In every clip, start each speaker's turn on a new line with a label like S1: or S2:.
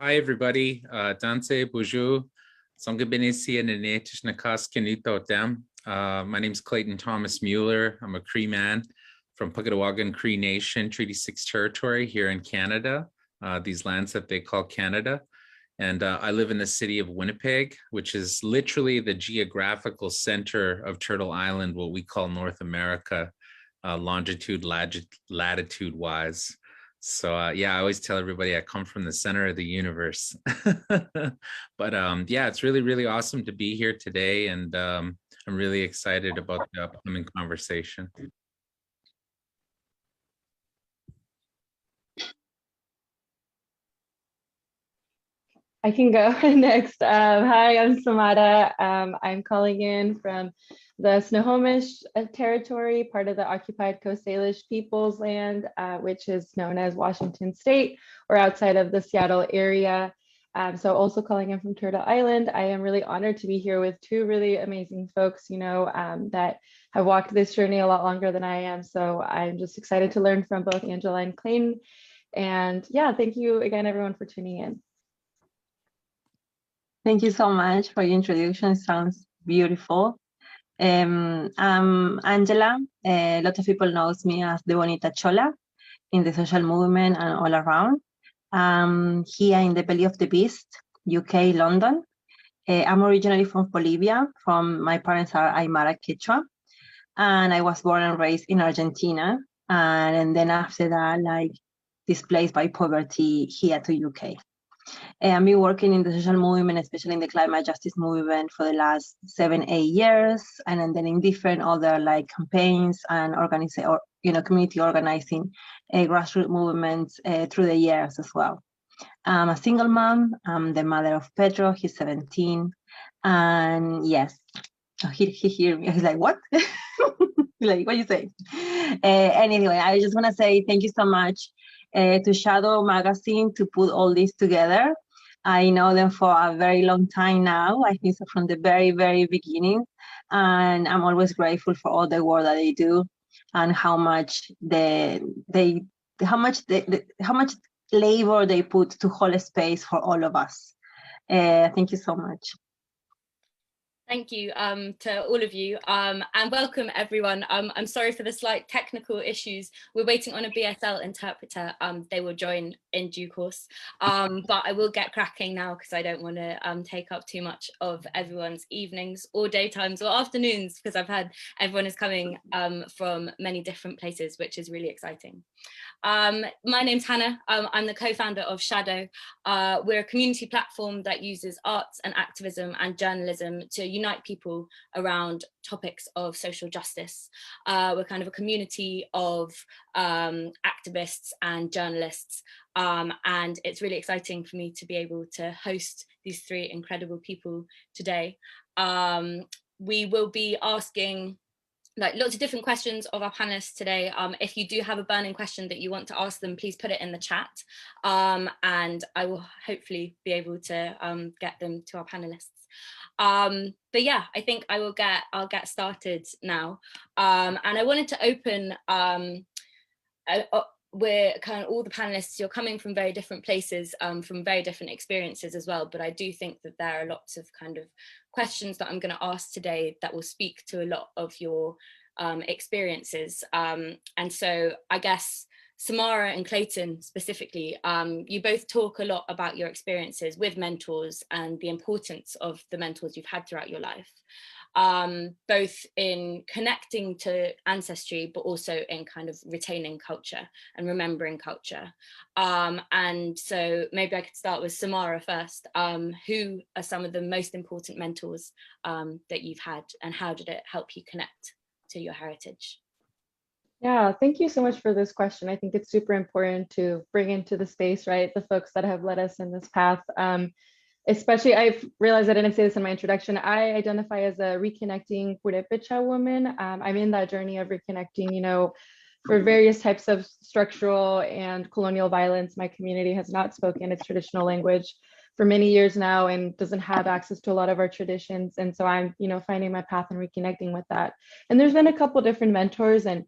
S1: Hi, everybody. Danse, bonjour. My name is Clayton Thomas-Müller. I'm a Cree man from Pukatawagan Cree Nation, Treaty 6 territory here in Canada, these lands that they call Canada. And I live in the city of Winnipeg, which is literally the geographical center of Turtle Island, what we call North America, longitude, latitude wise. So yeah, I always tell everybody I come from the center of the universe. But yeah, it's really, really awesome to be here today. And I'm really excited about the upcoming conversation.
S2: I can go next. Hi, I'm Samara. I'm calling in from the Snohomish territory, part of the occupied Coast Salish Peoples land, which is known as Washington State, or outside of the Seattle area. So also calling in from Turtle Island. I am really honored to be here with two really amazing folks, that have walked this journey a lot longer than I am. So I'm just excited to learn from both Angela and Clayton. And yeah, thank you again, everyone, for tuning in.
S3: Thank you so much for your introduction. It sounds beautiful. I'm Angela. A lot of people knows me as the Bonita Chola in the social movement and all around. Here in the belly of the beast, UK, London. I'm originally from Bolivia. My parents are Aymara Quechua, and I was born and raised in Argentina. And then after that, displaced by poverty here to UK. I've been working in the social movement, especially in the climate justice movement, for the last 7-8 years, and then in different other campaigns and community organizing, grassroots movements through the years as well. I'm a single mom. I'm the mother of Pedro. He's 17, and yes, he hear me. He's like, what? Like, what do you say? Anyway, I just want to say thank you so much to Shado Magazine to put all this together. I know them for a very long time now. I think so from the very, very beginning. And I'm always grateful for all the work that they do and how much how much labor they put to hold a space for all of us. Thank you so much.
S4: Thank you to all of you and welcome everyone. I'm sorry for the slight technical issues. We're waiting on a BSL interpreter. They will join in due course, but I will get cracking now because I don't want to take up too much of everyone's evenings or daytimes or afternoons, because I've had everyone is coming from many different places, which is really exciting. My name's Hannah. I'm the co-founder of Shado. We're a community platform that uses arts and activism and journalism to unite people around topics of social justice. We're kind of a community of activists and journalists, and it's really exciting for me to be able to host these three incredible people today. We will be asking lots of different questions of our panelists today. If you do have a burning question that you want to ask them, please put it in the chat, and I will hopefully be able to get them to our panelists. But yeah, I think I'll get started now. And I wanted to open, we're kind of all the panelists, you're coming from very different places, from very different experiences as well, but I do think that there are lots of kind of questions that I'm going to ask today that will speak to a lot of your experiences. And so I guess Samara and Clayton specifically, you both talk a lot about your experiences with mentors and the importance of the mentors you've had throughout your life, both in connecting to ancestry, but also in kind of retaining culture and remembering culture. And so maybe I could start with Samara first. Who are some of the most important mentors that you've had, and how did it help you connect to your heritage?
S2: Yeah, thank you so much for this question. I think it's super important to bring into the space, right, the folks that have led us in this path. Especially, I've realized I didn't say this in my introduction, I identify as a reconnecting Purepecha woman. I'm in that journey of reconnecting, for various types of structural and colonial violence. My community has not spoken its traditional language for many years now and doesn't have access to a lot of our traditions. And so I'm, finding my path and reconnecting with that. And there's been a couple different mentors, and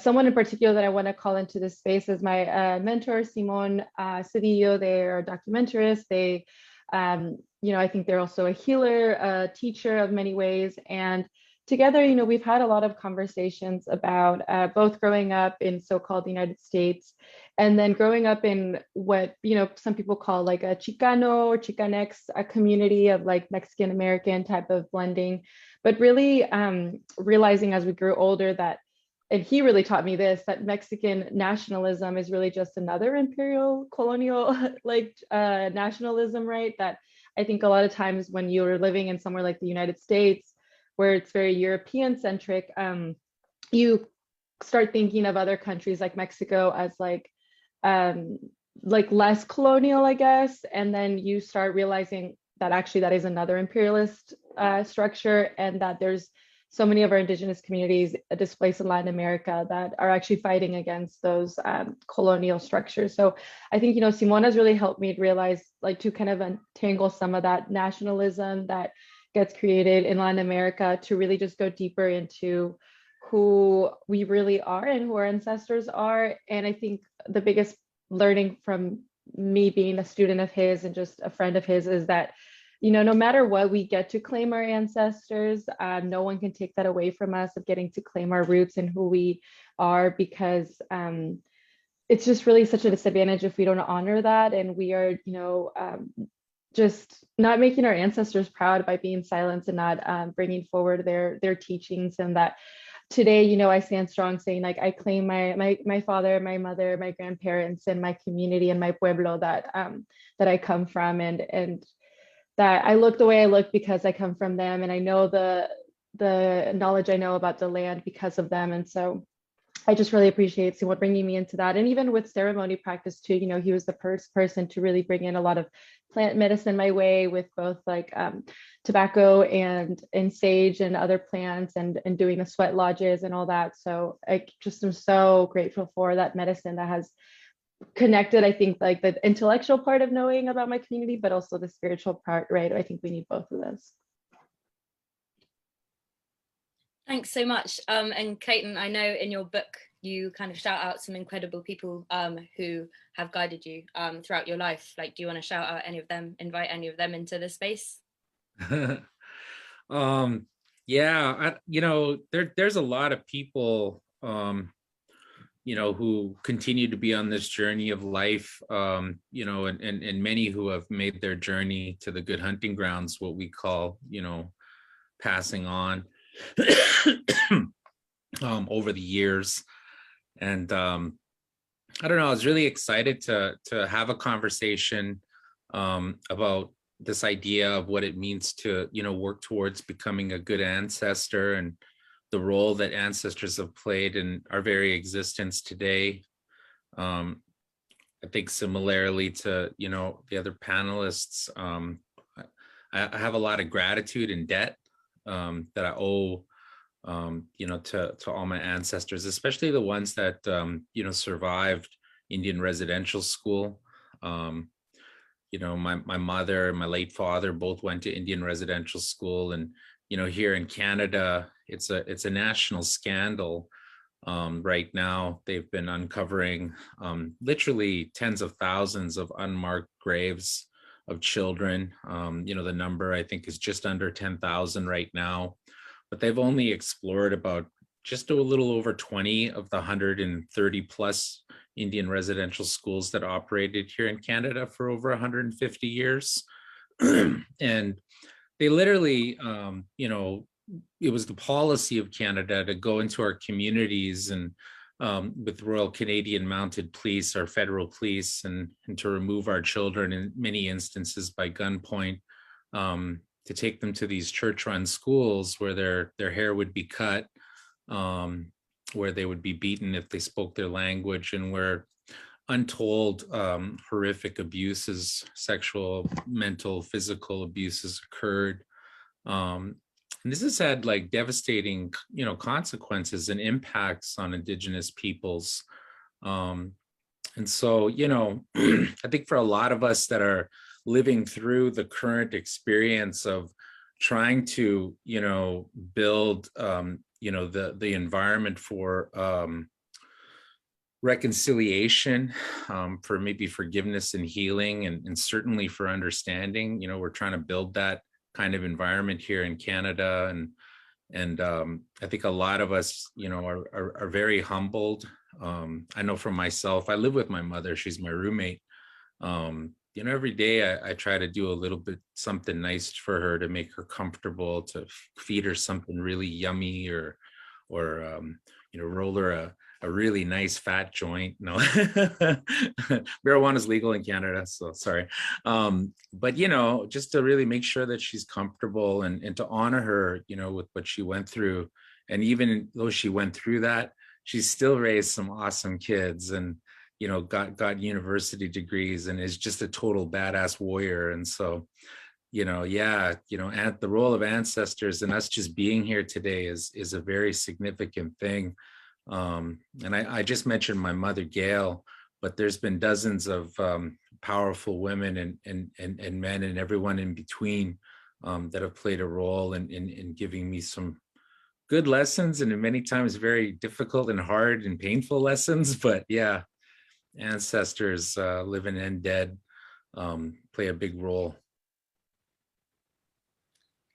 S2: Someone in particular that I want to call into this space is my mentor, Simon Cedillo. They are documentarists. They, I think they're also a healer, a teacher of many ways. And together, we've had a lot of conversations about both growing up in so-called United States and then growing up in what, some people call like a Chicano or Chicanx, a community of like Mexican American type of blending, but really realizing as we grew older that, and he really taught me this, that Mexican nationalism is really just another imperial colonial like nationalism, right? That I think a lot of times when you're living in somewhere like the United States, where it's very European centric, you start thinking of other countries like Mexico as like less colonial, I guess. And then you start realizing that actually that is another imperialist structure, and that there's so many of our indigenous communities displaced in Latin America that are actually fighting against those colonial structures. So I think, Simona has really helped me realize, like, to kind of untangle some of that nationalism that gets created in Latin America to really just go deeper into who we really are and who our ancestors are. And I think the biggest learning from me being a student of his and just a friend of his is that, no matter what, we get to claim our ancestors. No one can take that away from us, of getting to claim our roots and who we are, because it's just really such a disadvantage if we don't honor that. And we are, just not making our ancestors proud by being silent and not bringing forward their teachings. And that today, I stand strong saying, like, I claim my father, my mother, my grandparents, and my community and my pueblo that I come from, and that I look the way I look because I come from them, and I know the knowledge I know about the land because of them. And so I just really appreciate Simon bringing me into that. And even with ceremony practice too, he was the first person to really bring in a lot of plant medicine my way, with both like tobacco and sage and other plants, and doing the sweat lodges and all that. So I just am so grateful for that medicine that has connected, I think, like the intellectual part of knowing about my community, but also the spiritual part, right? I think we need both of those.
S4: Thanks so much. And Clayton, I know in your book, you kind of shout out some incredible people who have guided you throughout your life. Like, do you want to shout out any of them, invite any of them into the space?
S1: Yeah, there's a lot of people, who continue to be on this journey of life, and many who have made their journey to the good hunting grounds, what we call, passing on over the years. And I don't know, I was really excited to have a conversation about this idea of what it means to, work towards becoming a good ancestor, and the role that ancestors have played in our very existence today. I think similarly to, the other panelists, I have a lot of gratitude and debt that I owe, to all my ancestors, especially the ones that, survived Indian residential school. My mother and my late father both went to Indian residential school, and, here in Canada, it's a national scandal. Right now, they've been uncovering literally tens of thousands of unmarked graves of children. The number, I think, is just under 10,000 right now, but they've only explored about just a little over 20 of the 130 plus Indian residential schools that operated here in Canada for over 150 years. And they literally, it was the policy of Canada to go into our communities and with Royal Canadian Mounted Police, our federal police, and to remove our children in many instances by gunpoint, to take them to these church-run schools where their hair would be cut, where they would be beaten if they spoke their language, and where untold horrific abuses, sexual, mental, physical abuses occurred. And this has had like devastating, consequences and impacts on Indigenous peoples. And so, I think for a lot of us that are living through the current experience of trying to, build you know, the environment for reconciliation, for maybe forgiveness and healing, and certainly for understanding. You know, we're trying to build that kind of environment here in Canada, and I think a lot of us, you know, are very humbled. I know for myself, I live with my mother, she's my roommate. You know, every day I try to do a little bit something nice for her to make her comfortable, to feed her something really yummy, or you know, roll her a really nice fat joint. No, marijuana is legal in Canada, so sorry. But you know, just to really make sure that she's comfortable, and to honor her, you know, with what she went through. And even though she went through that, she still raised some awesome kids, and you know, got university degrees, and is just a total badass warrior. And so, you know, yeah, you know, and the role of ancestors and us just being here today is a very significant thing. And I just mentioned my mother, Gail, but there's been dozens of powerful women and men and everyone in between that have played a role in giving me some good lessons, and many times very difficult and hard and painful lessons. But yeah, ancestors, living and dead, play a big role.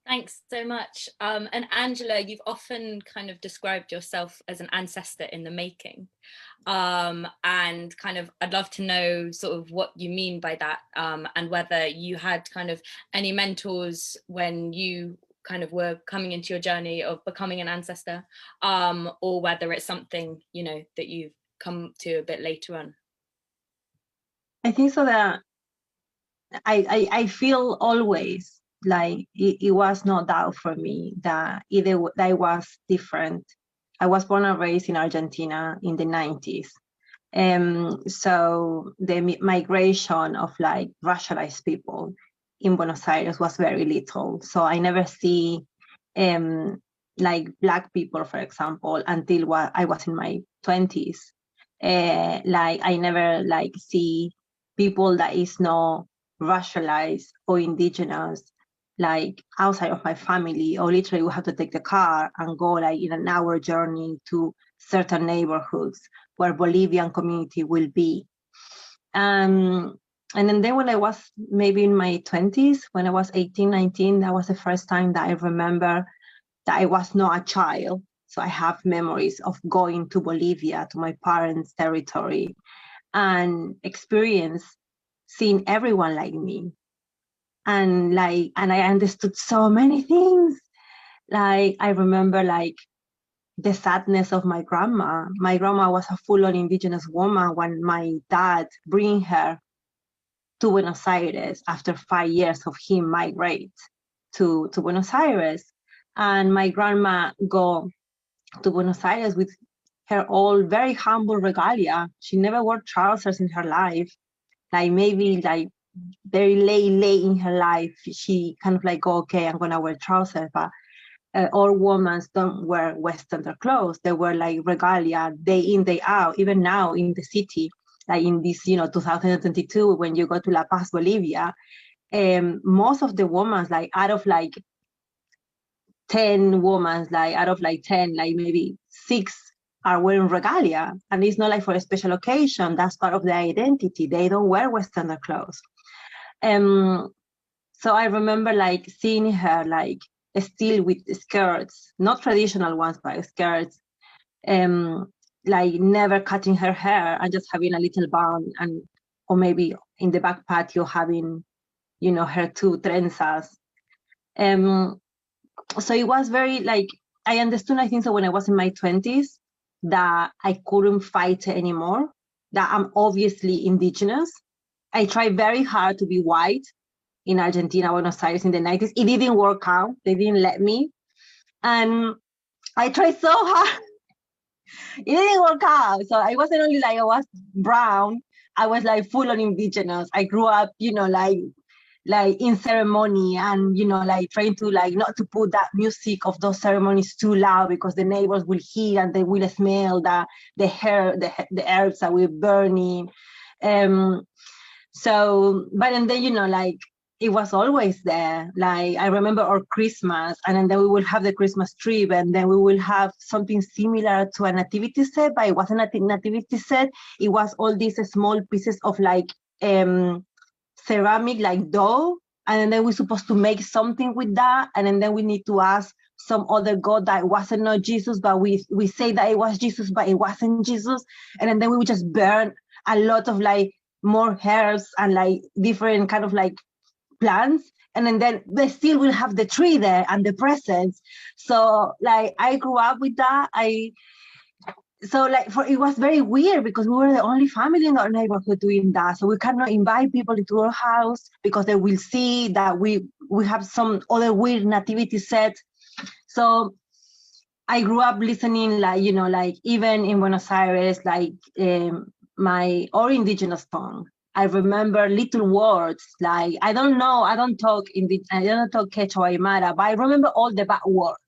S4: Thanks so much. And Angela, you've often kind of described yourself as an ancestor in the making. And kind of, I'd love to know sort of what you mean by that, and whether you had kind of any mentors when you kind of were coming into your journey of becoming an ancestor, or whether it's something, you know, that you've come to a bit later on.
S3: I think so that I feel always like it was no doubt for me that either that I was different. I was born and raised in Argentina in the 90s. So the migration of like racialized people in Buenos Aires was very little. So I never see like Black people, for example, until I was in my 20s. Like I never like see people that is not racialized or indigenous, like outside of my family, or literally we have to take the car and go like in an hour journey to certain neighborhoods where Bolivian community will be. And then when I was maybe in my 20s, when I was 18, 19, that was the first time that I remember that I was not a child. So I have memories of going to Bolivia, to my parents' territory, and experience seeing everyone like me. And I understood so many things. Like I remember like the sadness of my grandma. My grandma was a full-on indigenous woman when my dad bring her to Buenos Aires after 5 years of him migrate to Buenos Aires. And my grandma go to Buenos Aires with her all very humble regalia. She never wore trousers in her life. Like maybe like very late in her life, she kind of like go, okay, I'm gonna wear trousers, but all women don't wear Western clothes. They wear like regalia day in, day out. Even now in the city, like in this, 2022, when you go to La Paz, Bolivia, most of the women, like out of like 10 women, like out of like 10, like maybe 6 are wearing regalia. And it's not like for a special occasion, that's part of their identity. They don't wear Western clothes. So I remember like seeing her like still with skirts, not traditional ones, but skirts, like never cutting her hair and just having a little bun, and or maybe in the back patio having, her 2 trenzas. So it was very like, I understood, I think so when I was in my 20s, that I couldn't fight anymore, that I'm obviously indigenous. I tried very hard to be white in Argentina, Buenos Aires in the 90s. It didn't work out. They didn't let me. And I tried so hard. It didn't work out. So I wasn't only like I was brown, I was like full on indigenous. I grew up, like in ceremony, and like trying to like not to put that music of those ceremonies too loud because the neighbors will hear and they will smell the herbs that we're burning. So, but and then like it was always there. Like I remember our Christmas, and then we will have the Christmas tree, and then we will have something similar to a nativity set, but it wasn't a nativity set. It was all these small pieces of like ceramic, like dough, and then we're supposed to make something with that, and then we need to ask some other god that wasn't not Jesus, but we say that it was Jesus, but it wasn't Jesus, and then we would just burn a lot of like more herbs and like different kind of like plants, and then they still will have the tree there and the presents. So like I grew up with that. So like it was very weird because we were the only family in our neighborhood doing that. So we cannot invite people into our house because they will see that we have some other weird nativity set. So I grew up listening, like, you know, like even in Buenos Aires, like our indigenous tongue. I remember little words like I don't talk Quechua Aymara, but I remember all the bad words.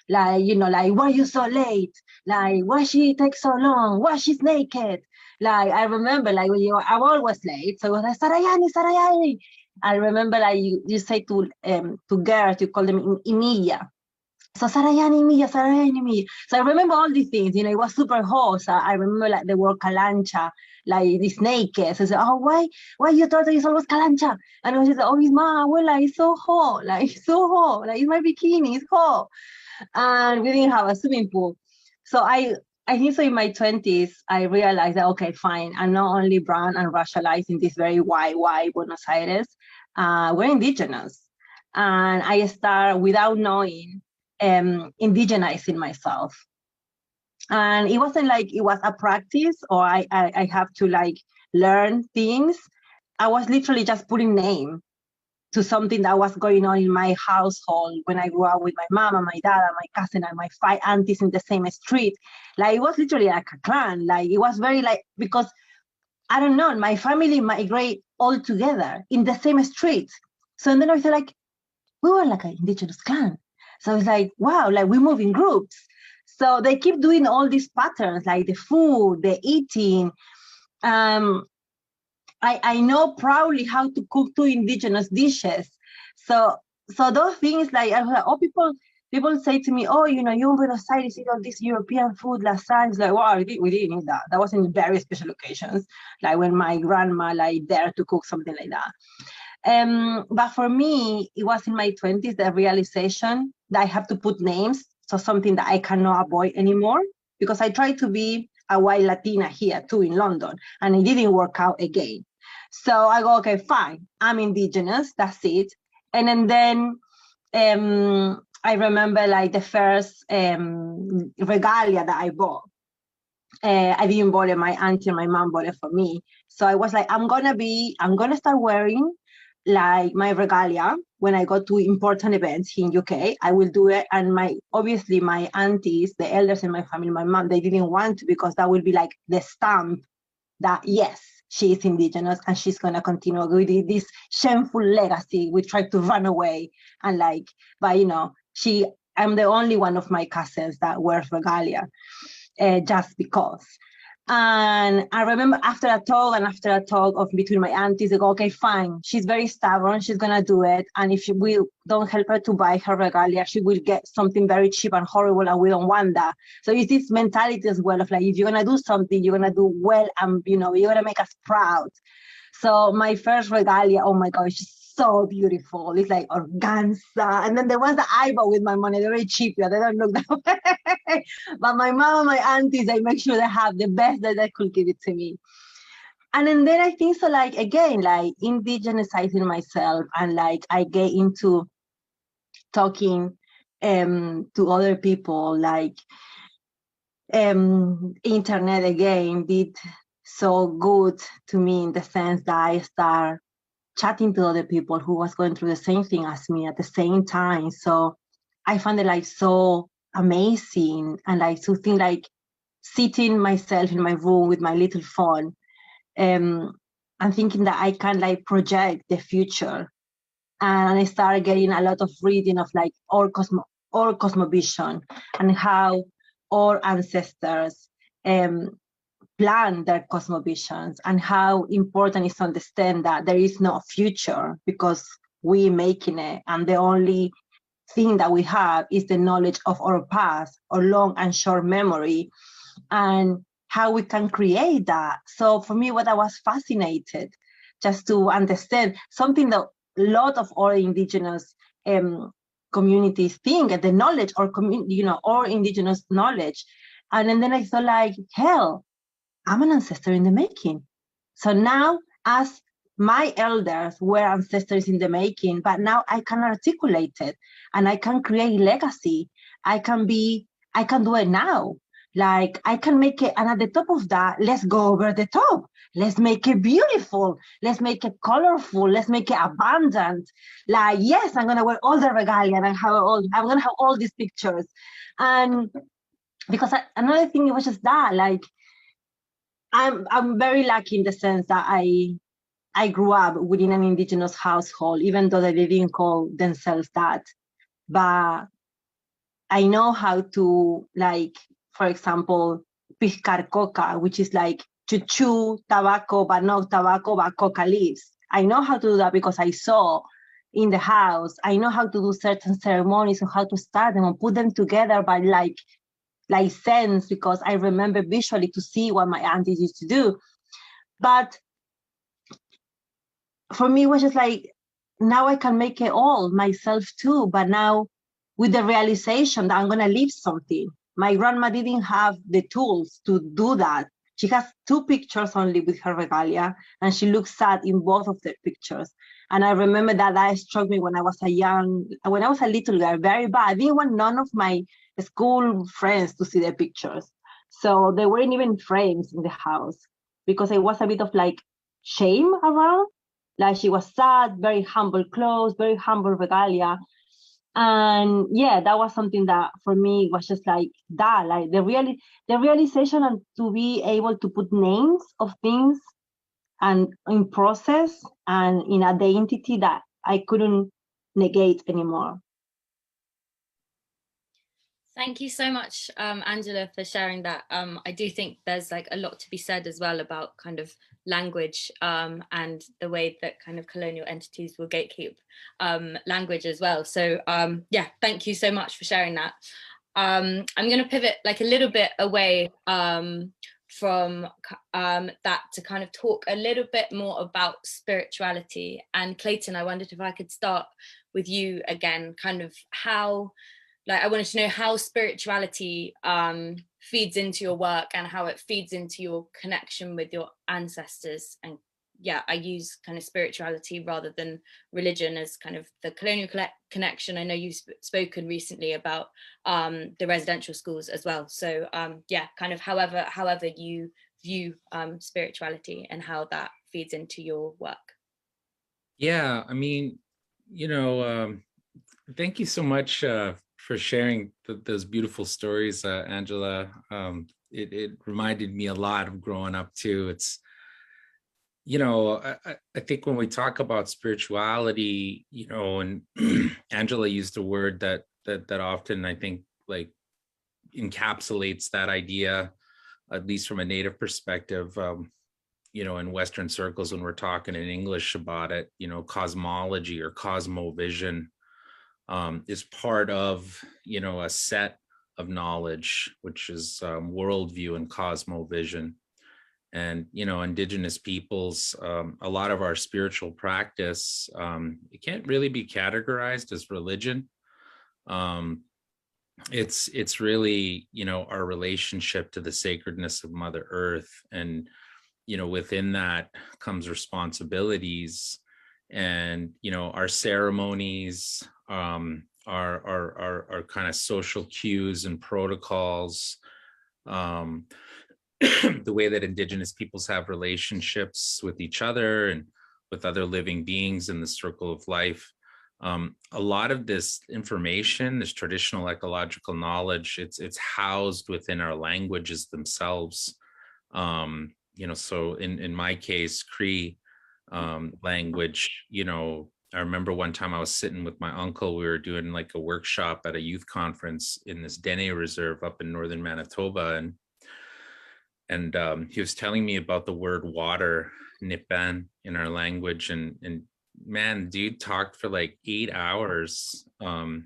S3: Like, you know, like, why you so late? Like, why she takes so long? Why she's naked? Like, I remember, like, I'm always late. So it was like, Sarayani. I remember, like, you say to girls, you call them Emilia. So Sarayani Emilia. So I remember all these things, you know, it was super hot. So I remember, like, the word calancha, like, this naked. So I said, oh, why your daughter is always calancha? And I was just like, oh, his mom, well, like, it's so hot. Like, it's so hot. Like, it's my bikini, it's hot. And we didn't have a swimming pool. So I think so in my 20s, I realized that, okay, fine, I'm not only brown and racialized in this very white Buenos Aires, we're indigenous. And I start, without knowing, indigenizing myself. And it wasn't like it was a practice or I have to like learn things. I was literally just putting name to something that was going on in my household when I grew up with my mom and my dad and my cousin and my 5 aunties in the same street. Like, it was literally like a clan. Like, it was very like, because I don't know, my family migrate all together in the same street. So and then I was like, we were like an indigenous clan. So I was like, wow, like we move in groups. So they keep doing all these patterns, like the food, the eating. I know proudly how to cook 2 indigenous dishes. So those things, like, I was like, oh, people say to me, oh, you know, you in Buenos Aires eat all this European food, lasagna. Like, wow, we didn't eat that. That was in very special occasions, like when my grandma like dared to cook something like that. But for me, it was in my 20s, the realization that I have to put names, so something that I cannot avoid anymore, because I tried to be a white Latina here too in London, and it didn't work out again. So I go, okay, fine, I'm indigenous, that's it. And then I remember like the first regalia that I bought. I didn't buy it, my auntie and my mom bought it for me. So I was like, I'm gonna start wearing like my regalia when I go to important events in UK. I will do it. And obviously my aunties, the elders in my family, my mom, they didn't want to, because that will be like the stamp that yes, she is indigenous and she's gonna continue with this shameful legacy. We tried to run away and like, but you know, I'm the only one of my cousins that wears regalia, just because. And I remember after a talk of between my aunties, they go, okay, fine, she's very stubborn, she's gonna do it, and if we don't help her to buy her regalia, she will get something very cheap and horrible, and we don't want that. So it's this mentality as well of like, if you're gonna do something, you're gonna do well, and you know, you're gonna make us proud. So my first regalia, oh my god, it's just so beautiful. It's like organza, and then the ones that I bought with my money, they're very cheap. They don't look that way. But my mom and my aunties, they make sure they have the best that they could give it to me. And then I think so, like, again, like indigenizing myself, and like I get into talking to other people, like internet again did so good to me in the sense that I start chatting to other people who was going through the same thing as me at the same time. So I found it like so amazing, and like to think like sitting myself in my room with my little phone and thinking that I can like project the future. And I started getting a lot of reading of like our cosmovision and how our ancestors plan their cosmovisions, and how important is to understand that there is no future, because we making it, and the only thing that we have is the knowledge of our past, or long and short memory, and how we can create that. So for me, what I was fascinated just to understand something that a lot of our indigenous communities think, the knowledge or or indigenous knowledge. And then I thought, like, hell, I'm an ancestor in the making. So now, as my elders were ancestors in the making, but now I can articulate it and I can create legacy. I can do it now. Like, I can make it, and at the top of that, let's go over the top. Let's make it beautiful. Let's make it colorful. Let's make it abundant. Like, yes, I'm gonna wear all the regalia and I'm gonna have all these pictures. And because another thing, it was just that, like, I'm very lucky in the sense that I grew up within an indigenous household, even though they didn't call themselves that. But I know how to, like, for example, piscar coca, which is like to chew tobacco, but not tobacco, but coca leaves. I know how to do that because I saw in the house. I know how to do certain ceremonies and how to start them and put them together by like sense, because I remember visually to see what my aunties used to do. But for me, it was just like, now I can make it all myself too, but now with the realization that I'm going to leave something. My grandma didn't have the tools to do that. She has 2 pictures only with her regalia, and she looks sad in both of the pictures. And I remember that struck me when I was a little girl, very bad. I didn't want none of my school friends to see the pictures. So they weren't even frames in the house, because it was a bit of like shame around. Like, she was sad, very humble clothes, very humble regalia. And yeah, that was something that for me was just like that, like the realization, and to be able to put names of things and in process and in identity that I couldn't negate anymore.
S4: Thank you so much, Angela, for sharing that. I do think there's like a lot to be said as well about kind of language and the way that kind of colonial entities will gatekeep language as well. So yeah, thank you so much for sharing that. I'm going to pivot like a little bit away from that to kind of talk a little bit more about spirituality. And Clayton, I wondered if I could start with you again, kind of how, like, I wanted to know how spirituality feeds into your work and how it feeds into your connection with your ancestors. And yeah, I use kind of spirituality rather than religion as kind of the colonial connection. I know you've spoken recently about the residential schools as well. So yeah, kind of however you view spirituality and how that feeds into your work.
S1: Yeah, I mean, thank you so much for sharing those beautiful stories, Angela. It reminded me a lot of growing up too. It's, I think when we talk about spirituality, and Angela used a word that often I think like encapsulates that idea, at least from a Native perspective. In Western circles, when we're talking in English about it, cosmology or cosmovision is part of, a set of knowledge, which is worldview and cosmovision. And, Indigenous peoples, a lot of our spiritual practice, it can't really be categorized as religion. It's really, our relationship to the sacredness of Mother Earth. And, within that comes responsibilities and, our ceremonies, our kind of social cues and protocols, the way that Indigenous peoples have relationships with each other and with other living beings in the circle of life. A lot of this information, this traditional ecological knowledge, it's housed within our languages themselves. So in my case, Cree language, I remember one time I was sitting with my uncle, we were doing like a workshop at a youth conference in this Dene Reserve up in northern Manitoba. And he was telling me about the word water, nipan, in our language. And man, dude talked for like 8 hours, and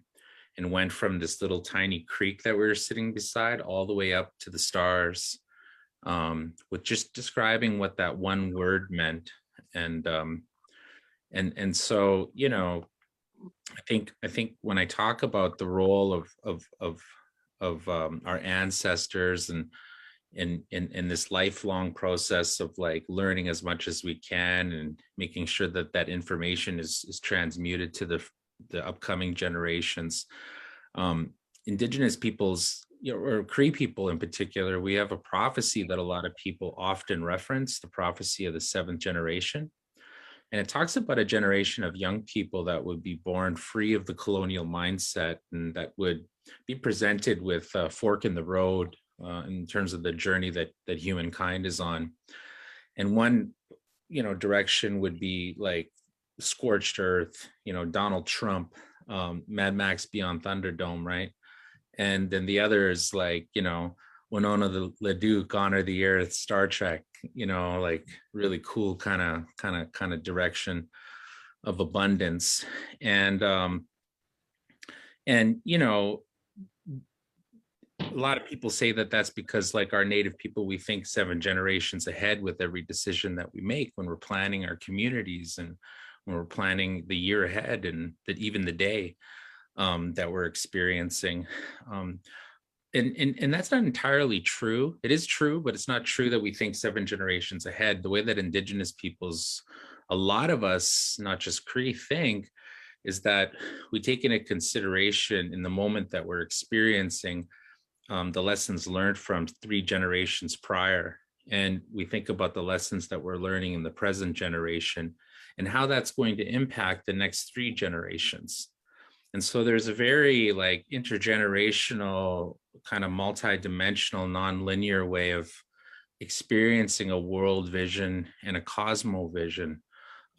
S1: went from this little tiny creek that we were sitting beside all the way up to the stars, with just describing what that one word meant. And so, you know, I think when I talk about the role of our ancestors and in this lifelong process of like learning as much as we can and making sure that that information is transmuted to the upcoming generations. Indigenous peoples, you know, or Cree people in particular, we have a prophecy that a lot of people often reference, the prophecy of the seventh generation. And it talks about a generation of young people that would be born free of the colonial mindset and that would be presented with a fork in the road in terms of the journey that humankind is on. And one, you know, direction would be like scorched earth, you know, Donald Trump, Mad Max Beyond Thunderdome, right? And then the other is like, you know, Winona the LeDuc, Honor the Earth, Star Trek, you know, like really cool kind of direction of abundance. And you know, a lot of people say that that's because like our native people, we think 7 generations ahead with every decision that we make when we're planning our communities and when we're planning the year ahead and that even the day that we're experiencing. And that's not entirely true. It is true, but it's not true that we think 7 generations ahead. The way that Indigenous peoples, a lot of us, not just Cree, think is that we take into consideration in the moment that we're experiencing the lessons learned from 3 generations prior. And we think about the lessons that we're learning in the present generation and how that's going to impact the next 3 generations. And so there's a very like intergenerational, kind of multi-dimensional, non-linear way of experiencing a world vision and a cosmovision,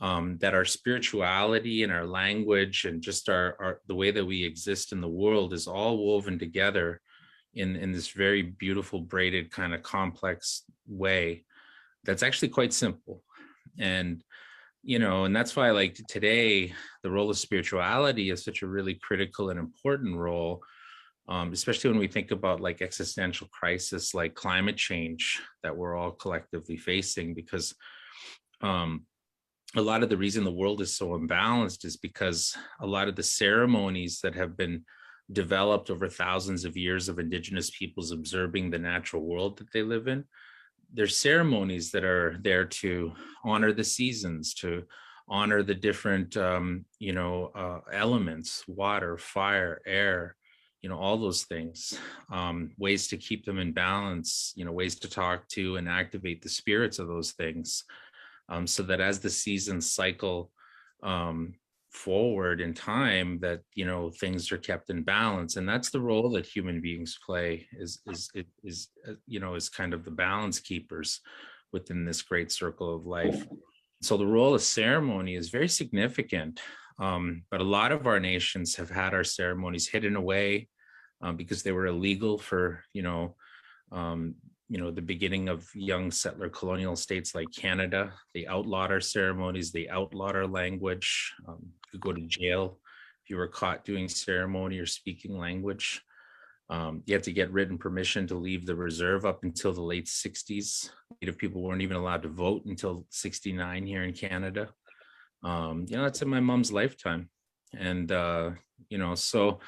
S1: that our spirituality and our language and just our the way that we exist in the world is all woven together in this very beautiful, braided, kind of complex way that's actually quite simple. And you know, and that's why like today, the role of spirituality is such a really critical and important role, especially when we think about like existential crisis, like climate change that we're all collectively facing, because a lot of the reason the world is so imbalanced is because a lot of the ceremonies that have been developed over thousands of years of Indigenous peoples observing the natural world that they live in, there's ceremonies that are there to honor the seasons, to honor the different, elements, water, fire, air, you know, all those things, ways to keep them in balance, you know, ways to talk to and activate the spirits of those things, so that as the seasons cycle forward in time, that, you know, things are kept in balance. And that's the role that human beings play is kind of the balance keepers within this great circle of life. So the role of ceremony is very significant, but a lot of our nations have had our ceremonies hidden away because they were illegal for the beginning of young settler colonial states like Canada. They outlawed our ceremonies, they outlawed our language. You could go to jail if you were caught doing ceremony or speaking language. You had to get written permission to leave the reserve up until the late 60s. Native people weren't even allowed to vote until 69 here in Canada. That's in my mom's lifetime. And, so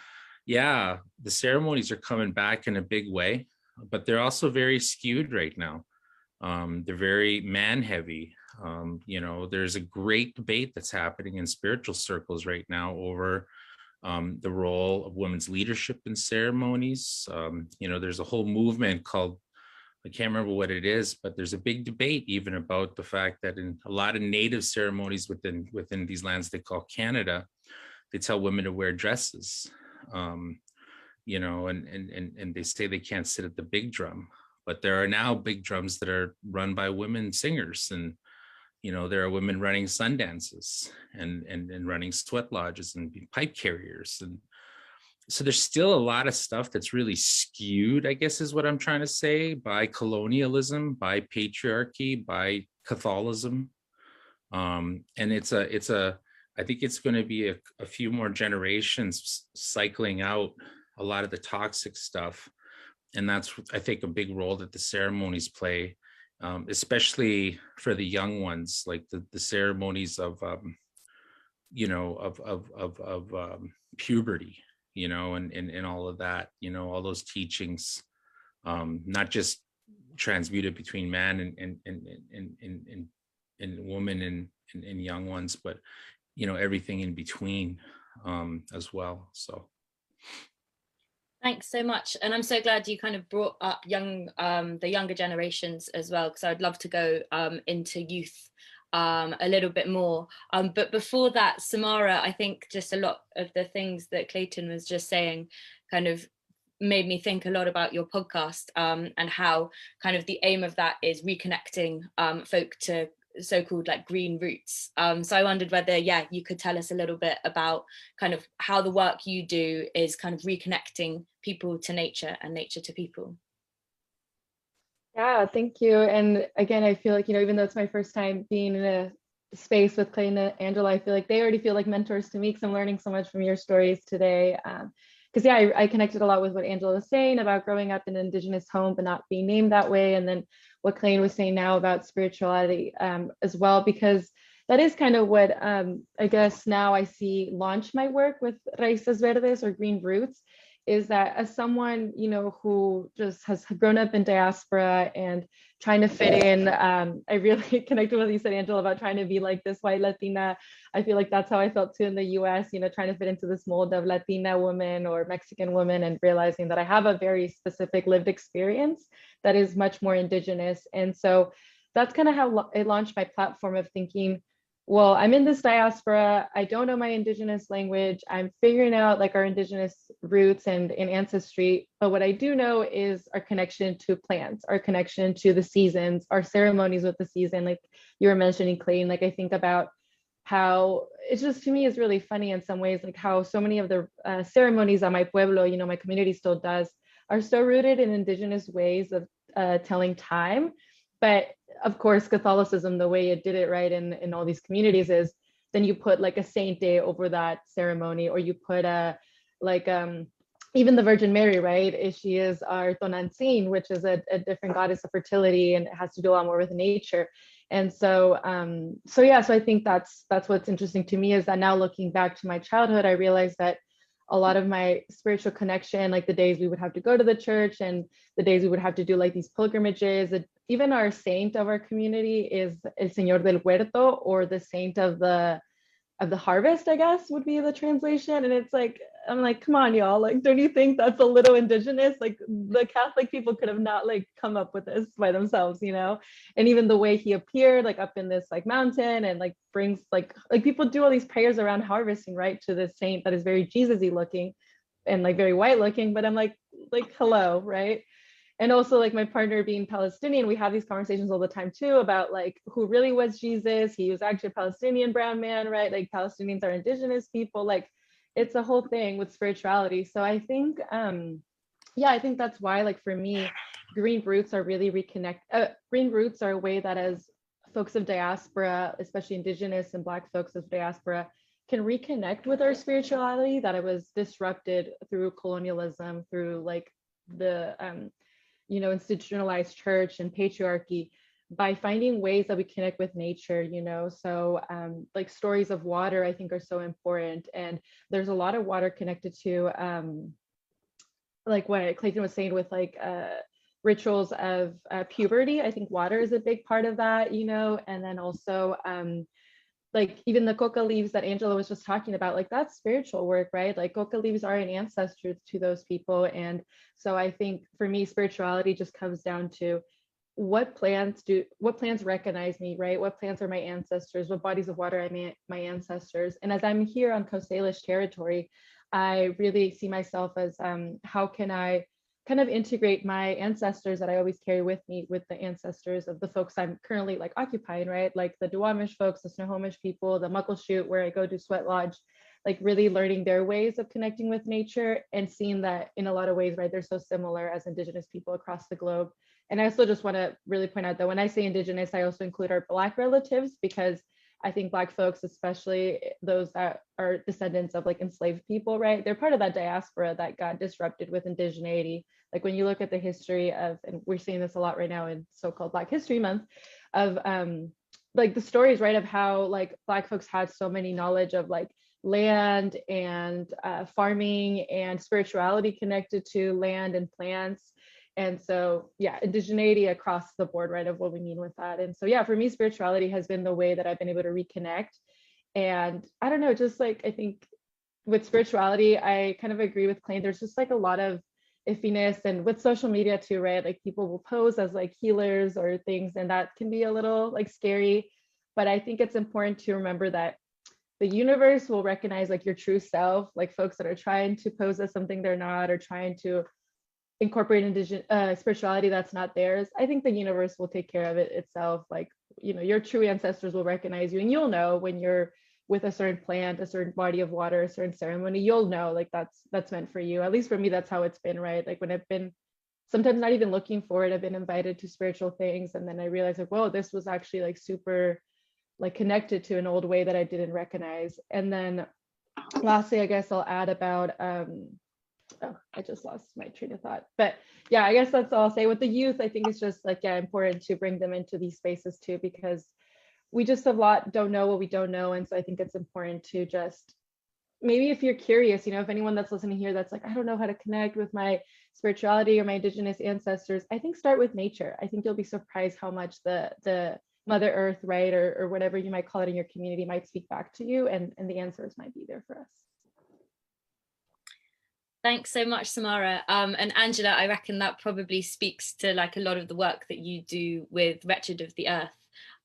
S1: yeah, the ceremonies are coming back in a big way, but they're also very skewed right now. They're very man heavy. There's a great debate that's happening in spiritual circles right now over the role of women's leadership in ceremonies. There's a whole movement called, I can't remember what it is, but there's a big debate even about the fact that in a lot of native ceremonies within these lands they call Canada, they tell women to wear dresses, and they say they can't sit at the big drum. But there are now big drums that are run by women singers, and there are women running sun dances and running sweat lodges and pipe carriers. And so there's still a lot of stuff that's really skewed, I guess is what I'm trying to say, by colonialism, by patriarchy, by Catholicism. And it's a I think it's going to be a few more generations cycling out a lot of the toxic stuff. And that's, I think, a big role that the ceremonies play, especially for the young ones, like the ceremonies of, puberty, and all of that, all those teachings, not just transmuted between man and woman and young ones, but everything in between, as well. So
S4: thanks so much. And I'm so glad you kind of brought up the younger generations as well, because I'd love to go into youth a little bit more. But before that, Samara, I think just a lot of the things that Clayton was just saying kind of made me think a lot about your podcast, and how kind of the aim of that is reconnecting folk to so-called like green roots. So I wondered whether, you could tell us a little bit about kind of how the work you do is kind of reconnecting people to nature and nature to people.
S2: Yeah, thank you. And again, I feel like, even though it's my first time being in a space with Clayton and Angela, I feel like they already feel like mentors to me, because I'm learning so much from your stories today. Because I connected a lot with what Angela was saying about growing up in an Indigenous home, but not being named that way. And then what Clayton was saying now about spirituality as well, because that is kind of what I guess now I see launch my work with Raíces Verdes, or green roots, is that as someone, who just has grown up in diaspora and trying to fit in, I really connected with what you said, Angela, about trying to be like this white Latina. I feel like that's how I felt too in the US, trying to fit into this mold of Latina woman or Mexican woman, and realizing that I have a very specific lived experience that is much more Indigenous. And so that's kind of how it launched my platform of thinking, well, I'm in this diaspora, I don't know my Indigenous language, I'm figuring out like our Indigenous roots and ancestry, but what I do know is our connection to plants, our connection to the seasons, our ceremonies with the season. Like you were mentioning, Clayton, like I think about how it's just, to me, is really funny in some ways, like how so many of the ceremonies that my pueblo, my community still does, are so rooted in Indigenous ways of telling time. But of course, Catholicism, the way it did it right in all these communities, is then you put like a saint day over that ceremony, or you put even the Virgin Mary, right? She is our Tonantzin, which is a different goddess of fertility, and it has to do a lot more with nature. And so I think that's what's interesting to me, is that now looking back to my childhood, I realized that a lot of my spiritual connection, like the days we would have to go to the church and the days we would have to do like these pilgrimages, even our saint of our community is El Señor del Huerto, or the saint of the harvest, I guess would be the translation. And it's like, I'm like, come on, y'all, like, don't you think that's a little Indigenous? Like the Catholic people could have not like come up with this by themselves, And even the way he appeared like up in this like mountain, and like brings like people do all these prayers around harvesting, right, to this saint that is very Jesus-y looking and like very white looking, but I'm like hello, right? And also like my partner being Palestinian, we have these conversations all the time too about like who really was Jesus. He was actually a Palestinian brown man, right? Like Palestinians are Indigenous people. Like it's a whole thing with spirituality. So I think, I think that's why, like for me, green roots are really green roots are a way that as folks of diaspora, especially Indigenous and Black folks of diaspora, can reconnect with our spirituality that it was disrupted through colonialism, through like the institutionalized church and patriarchy, by finding ways that we connect with nature, so like stories of water I think are so important. And there's a lot of water connected to like what Clayton was saying with like rituals of puberty. I think water is a big part of that, and then also like even the coca leaves that Angela was just talking about, like that's spiritual work, right? Like coca leaves are an ancestor to those people. And so I think for me, spirituality just comes down to what plants recognize me, right? What plants are my ancestors? What bodies of water are my ancestors? And as I'm here on Coast Salish territory, I really see myself as how can I kind of integrate my ancestors that I always carry with me with the ancestors of the folks I'm currently like occupying, right? Like the Duwamish folks, the Snohomish people, the Muckleshoot, where I go to Sweat Lodge, like really learning their ways of connecting with nature and seeing that in a lot of ways, right, they're so similar as Indigenous people across the globe. And I also just want to really point out that when I say Indigenous, I also include our Black relatives, because I think Black folks, especially those that are descendants of like enslaved people, right? They're part of that diaspora that got disrupted with indigeneity. Like when you look at the history of, and we're seeing this a lot right now in so-called Black History Month, of like the stories, right, of how like Black folks had so many knowledge of like land and farming and spirituality connected to land and plants. And so, yeah, indigeneity across the board, right, of what we mean with that. And so, yeah, for me, spirituality has been the way that I've been able to reconnect. And I don't know, just like, I think with spirituality, I kind of agree with Clayton. There's just like a lot of iffiness, and with social media too, right? Like people will pose as like healers or things, and that can be a little like scary. But I think it's important to remember that the universe will recognize like your true self, like folks that are trying to pose as something they're not, or trying to incorporate indigenous spirituality that's not theirs. I think the universe will take care of it itself. Like, you know, your true ancestors will recognize you, and you'll know when you're with a certain plant, a certain body of water, a certain ceremony, you'll know like that's meant for you. At least for me, that's how it's been, right? Like when I've been sometimes not even looking for it, I've been invited to spiritual things, and then I realized like, whoa, this was actually like super like connected to an old way that I didn't recognize. And then lastly, I guess I'll add about oh, I just lost my train of thought. But yeah, I guess that's all I'll say. With the youth, I think it's just like, yeah, important to bring them into these spaces too, because we just a lot don't know what we don't know. And so I think it's important to just, maybe if you're curious, you know, if anyone that's listening here that's like, I don't know how to connect with my spirituality or my indigenous ancestors, I think start with nature. I think you'll be surprised how much the Mother Earth, right, or whatever you might call it in your community might speak back to you, and the answers might be there for us.
S4: Thanks so much, Samara. And Angela, I reckon that probably speaks to like a lot of the work that you do with Wretched of the Earth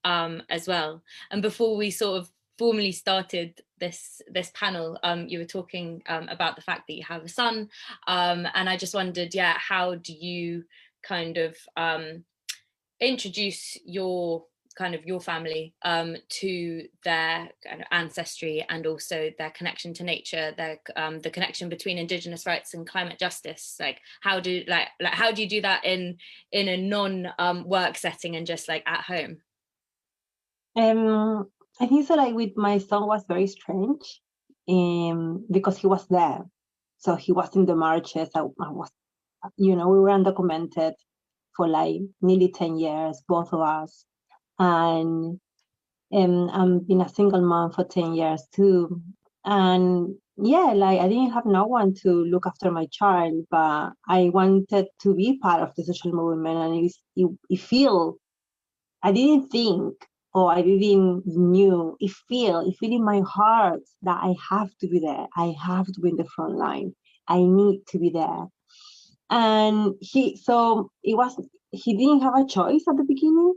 S4: as well. And before we sort of formally started this panel, you were talking about the fact that you have a son, and I just wondered, yeah, how do you kind of introduce your family to their kind of ancestry, and also their connection to nature, their the connection between Indigenous rights and climate justice? Like how do you do that in a non work setting and just like at home?
S3: I think so. Like with my son was very strange, because he was there, so he was in the marches. I was, you know, we were undocumented for like nearly 10 years, both of us. And I've been a single mom for 10 years too. And yeah, like I didn't have no one to look after my child, but I wanted to be part of the social movement. And it feel, I didn't think, or I didn't knew, it feel in my heart that I have to be there. I have to be in the front line. I need to be there. And he didn't have a choice at the beginning.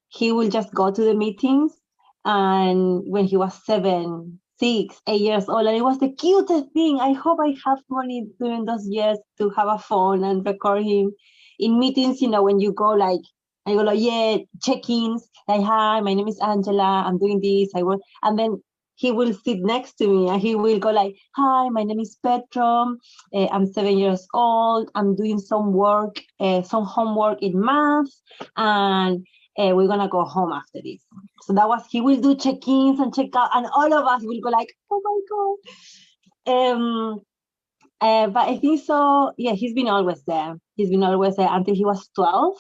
S3: He will just go to the meetings. And when he was 7, 6, 8 years old, and it was the cutest thing. I hope I have money during those years to have a phone and record him in meetings, you know, when you go like, I go like, yeah, check-ins, like, hi, my name is Angela, I'm doing this, I work. And then he will sit next to me and he will go like, hi, my name is Petro, I'm 7 years old, I'm doing some work, some homework in math, and we're gonna go home after this. So that was, he will do check-ins and check-out, and all of us will go like, oh my God. But I think so, yeah, he's been always there. He's been always there until he was 12.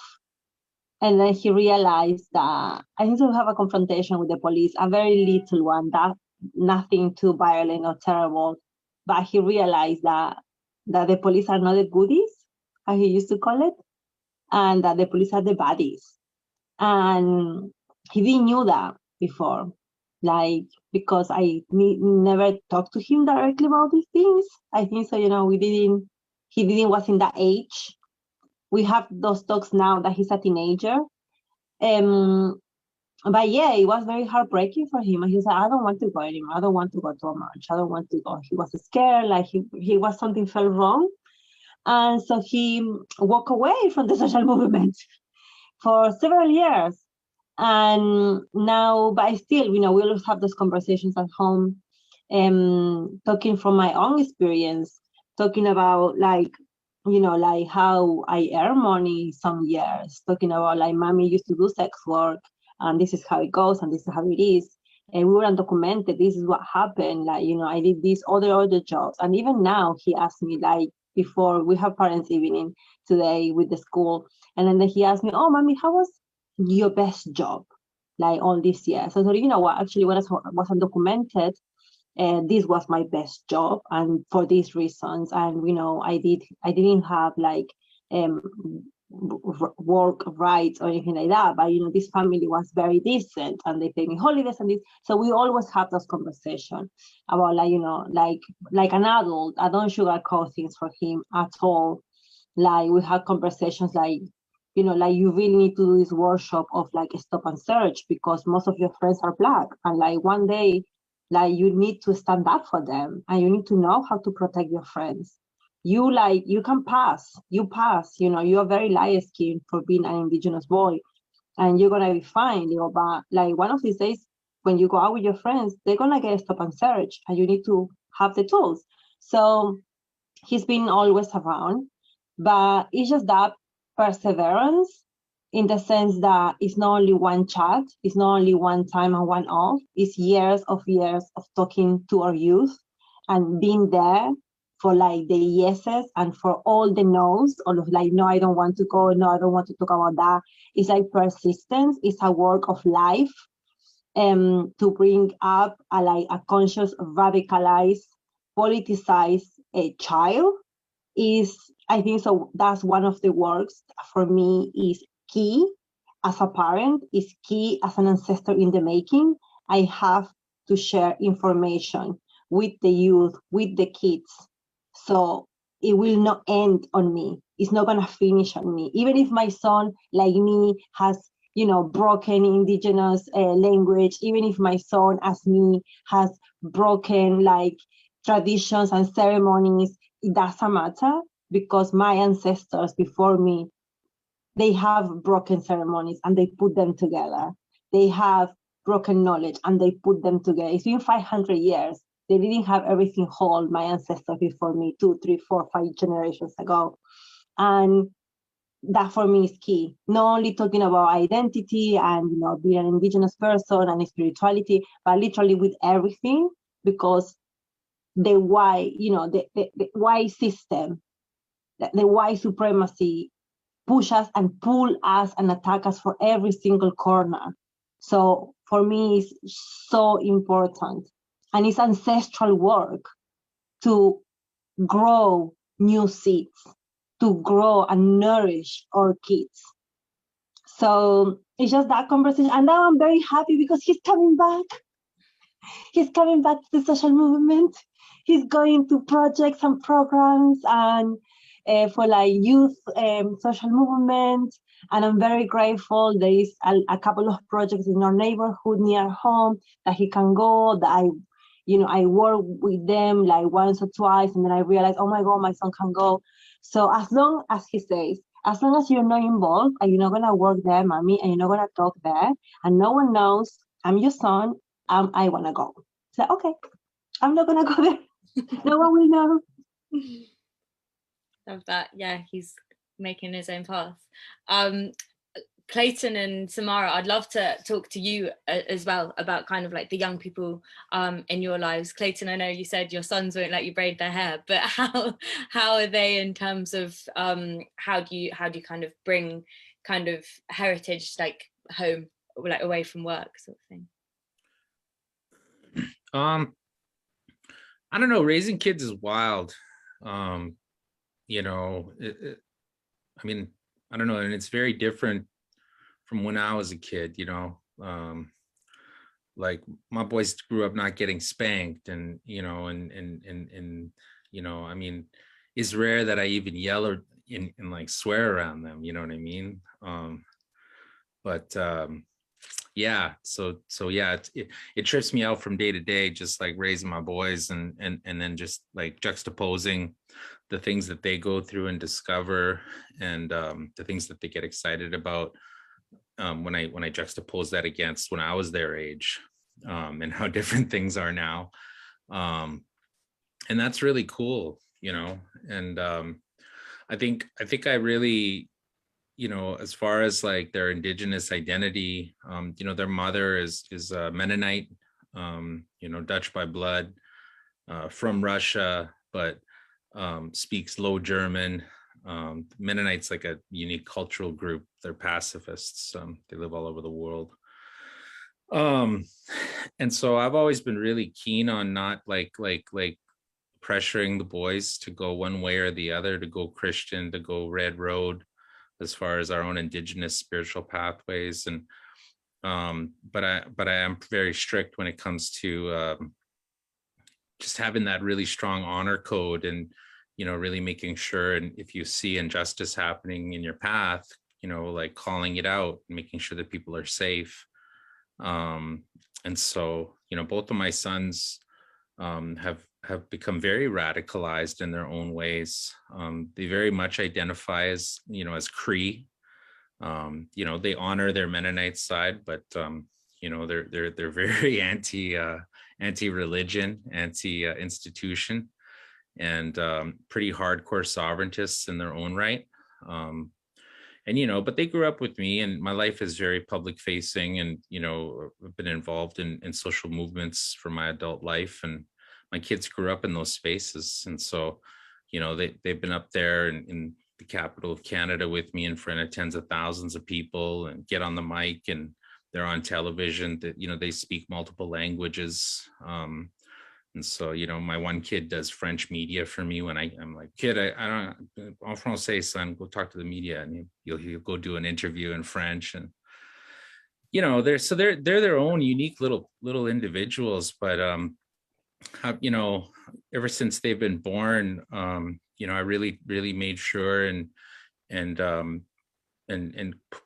S3: And then he realized that I need to have a confrontation with the police, a very little one, that nothing too violent or terrible. But he realized that the police are not the goodies, as he used to call it, and that the police are the baddies. And he didn't know that before, like, because I never talked to him directly about these things. I think so, you know, he didn't was in that age. We have those talks now that he's a teenager. But yeah, it was very heartbreaking for him. And he said, I don't want to go anymore. I don't want to go to a march. I don't want to go. He was scared, like he was, something felt wrong. And so he walked away from the social movement for several years. And now, but I still, you know, we always have those conversations at home, talking from my own experience, talking about like, you know, like how I earn money some years, talking about like mommy used to do sex work and this is how it goes and this is how it is. and we were undocumented. This is what happened. Like, you know, I did these other jobs. And even now he asked me, like, before we have parents evening today with the school. And then he asked me, oh, mommy, how was your best job? Like all this year. So I thought, you know what, actually when I was undocumented, this was my best job, and for these reasons. And, you know, I didn't have like work rights or anything like that, but, you know, this family was very decent and they paid me holidays and this. So we always have those conversations about, like, you know, like an adult. I don't sugarcoat things for him at all. Like, we had conversations like, you know, like, you really need to do this workshop of like stop and search, because most of your friends are Black, and like one day, like, you need to stand up for them, and you need to know how to protect your friends. You can pass, you know, you are very light skinned for being an Indigenous boy, and you're gonna be fine, you know, but like one of these days when you go out with your friends, they're gonna get a stop and search, and you need to have the tools. So he's been always around, but it's just that perseverance, in the sense that it's not only one chat, it's not only one time and one off, it's years of talking to our youth and being there for like the yeses and for all the no's, all of like, no, I don't want to go, no, I don't want to talk about that. It's like persistence, it's a work of life, to bring up a conscious, radicalized, politicized child is, I think so, that's one of the works for me is key as a parent, is key as an ancestor in the making. I have to share information with the youth, with the kids. So it will not end on me. It's not gonna finish on me. Even if my son, like me, has, you know, broken Indigenous language, even if my son, as me, has broken like traditions and ceremonies, it doesn't matter, because my ancestors before me, they have broken ceremonies and they put them together. They have broken knowledge and they put them together. It's been 500 years. They didn't have everything whole, my ancestors before me, 2, 3, 4, 5 generations ago. And that for me is key. Not only talking about identity and, you know, being an Indigenous person and spirituality, but literally with everything, because the why, you know, the why system, the white supremacy push us and pull us and attack us for every single corner. So for me, it's so important. And it's ancestral work to grow new seeds, to grow and nourish our kids. So it's just that conversation. And now I'm very happy because he's coming back. He's coming back to the social movement. He's going to projects and programs and for like youth social movement. And I'm very grateful. There is a couple of projects in our neighborhood near home that he can go, that I work with them like once or twice, and then I realize, oh my God, my son can go. So as long as he says, as long as you're not involved and you're not gonna work there, mommy, and you're not gonna talk there, and no one knows I'm your son, I wanna go. So okay, I'm not gonna go there. No one will know.
S4: Love that. Yeah, he's making his own path. Clayton and Samara, I'd love to talk to you as well about kind of like the young people in your lives. Clayton, I know you said your sons won't let you braid their hair, but how are they in terms of how do you kind of bring kind of heritage like home, like away from work sort of thing?
S1: I don't know, raising kids is wild. You know, I mean, I don't know, and it's very different from when I was a kid, you know. Like my boys grew up not getting spanked, and you know, and you know, I mean, it's rare that I even yell or and like swear around them, you know what I mean? But yeah, so yeah, it trips me out from day to day, just like raising my boys and then just like juxtaposing the things that they go through and discover, and the things that they get excited about, when I juxtapose that against when I was their age, and how different things are now, and that's really cool, you know. And I think I really, you know, as far as like their Indigenous identity, you know, their mother is Mennonite, Dutch by blood, from Russia, but speaks Low German. Mennonites, like a unique cultural group. They're pacifists. They live all over the world. And so I've always been really keen on not like pressuring the boys to go one way or the other, to go Christian, to go Red Road, as far as our own indigenous spiritual pathways. And but I am very strict when it comes to just having that really strong honor code, and really making sure, and if you see injustice happening in your path, like calling it out, making sure that people are safe. And so both of my sons have become very radicalized in their own ways. They very much identify as as Cree. They honor their Mennonite side, but they're very anti-religion, anti-institution, and pretty hardcore sovereigntists in their own right. But they grew up with me, and my life is very public facing, and I've been involved in social movements for my adult life, and my kids grew up in those spaces. And so they've been up there in the capital of Canada with me in front of tens of thousands of people, and get on the mic, and they're on television, that they speak multiple languages. And so my one kid does French media for me when I'm like, kid, I don't en français, son, go talk to the media, and he'll go do an interview in French. And they're their own unique little individuals. But ever since they've been born, I really made sure and